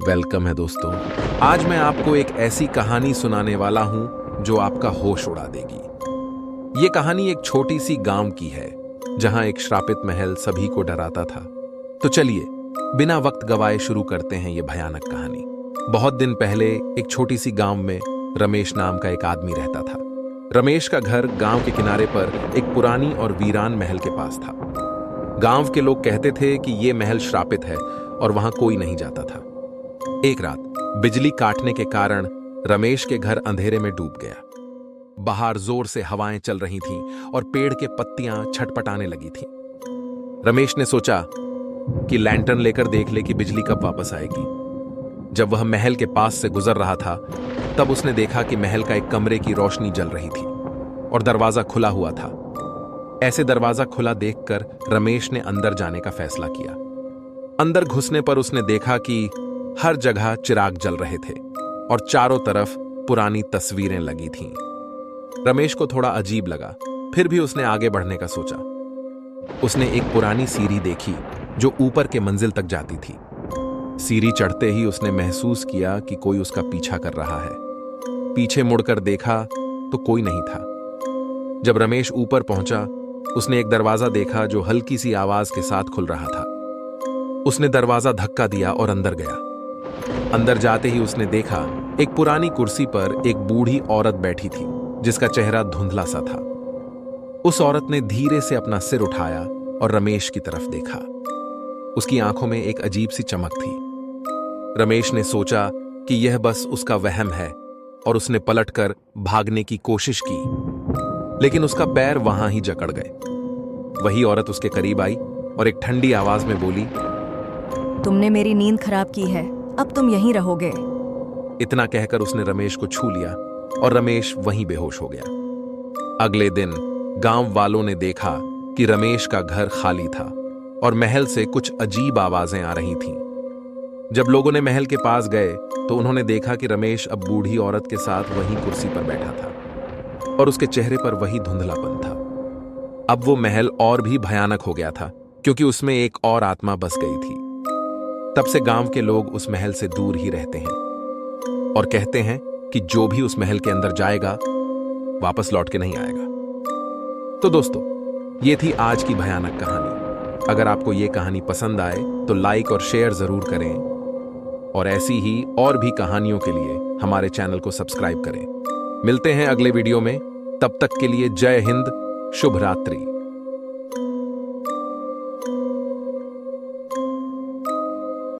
Welcome है दोस्तों। आज मैं आपको एक ऐसी कहानी सुनाने वाला हूं जो आपका होश उड़ा देगी। ये कहानी एक छोटी सी गांव की है जहां एक श्रापित महल सभी को डराता था। तो चलिए बिना वक्त गवाए शुरू करते हैं ये भयानक कहानी। बहुत दिन पहले एक छोटी सी गांव में रमेश नाम का एक आदमी रहता था। रमेश का घर गांव के किनारे पर एक पुरानी और वीरान महल के पास था। गांव के लोग कहते थे कि यह महल श्रापित है और वहां कोई नहीं जाता था। एक रात बिजली काटने के कारण रमेश के घर अंधेरे में डूब गया। बाहर जोर से हवाएं चल रही थीं और पेड़ के पत्तियां छटपटाने लगी थीं। रमेश ने सोचा कि लैंटर्न लेकर देख ले कि बिजली कब वापस आएगी। जब वह महल के पास से गुजर रहा था तब उसने देखा कि महल का एक कमरे की रोशनी जल रही थी और दरवाजा खुला हुआ था। ऐसे दरवाजा खुला देखकर रमेश ने अंदर जाने का फैसला किया। अंदर घुसने पर उसने देखा कि हर जगह चिराग जल रहे थे और चारों तरफ पुरानी तस्वीरें लगी थीं। रमेश को थोड़ा अजीब लगा, फिर भी उसने आगे बढ़ने का सोचा। उसने एक पुरानी सीढ़ी देखी जो ऊपर के मंजिल तक जाती थी। सीढ़ी चढ़ते ही उसने महसूस किया कि कोई उसका पीछा कर रहा है। पीछे मुड़कर देखा तो कोई नहीं था। जब रमेश ऊपर पहुंचा उसने एक दरवाजा देखा जो हल्की सी आवाज के साथ खुल रहा था। उसने दरवाजा धक्का दिया और अंदर गया। अंदर जाते ही उसने देखा एक पुरानी कुर्सी पर एक बूढ़ी औरत बैठी थी जिसका चेहरा धुंधला सा था। उस औरत ने धीरे से अपना सिर उठाया और रमेश की तरफ देखा। उसकी आंखों में एक अजीब सी चमक थी। रमेश ने सोचा कि यह बस उसका वहम है और उसने पलटकर भागने की कोशिश की, लेकिन उसका पैर वहां ही जकड़ गए। वही औरत उसके करीब आई और एक ठंडी आवाज में बोली, तुमने मेरी नींद खराब की है, अब तुम यहीं रहोगे। इतना कहकर उसने रमेश को छू लिया और रमेश वहीं बेहोश हो गया। अगले दिन गांव वालों ने देखा कि रमेश का घर खाली था और महल से कुछ अजीब आवाजें आ रही थीं। जब लोगों ने महल के पास गए तो उन्होंने देखा कि रमेश अब बूढ़ी औरत के साथ वहीं कुर्सी पर बैठा था और उसके चेहरे पर वही धुंधलापन था। अब वो महल और भी भयानक हो गया था क्योंकि उसमें एक और आत्मा बस गई थी। तब से गांव के लोग उस महल से दूर ही रहते हैं और कहते हैं कि जो भी उस महल के अंदर जाएगा वापस लौट के नहीं आएगा। तो दोस्तों, ये थी आज की भयानक कहानी। अगर आपको ये कहानी पसंद आए तो लाइक और शेयर जरूर करें और ऐसी ही और भी कहानियों के लिए हमारे चैनल को सब्सक्राइब करें। मिलते हैं अगले वीडियो में, तब तक के लिए जय हिंद, शुभ रात्रि।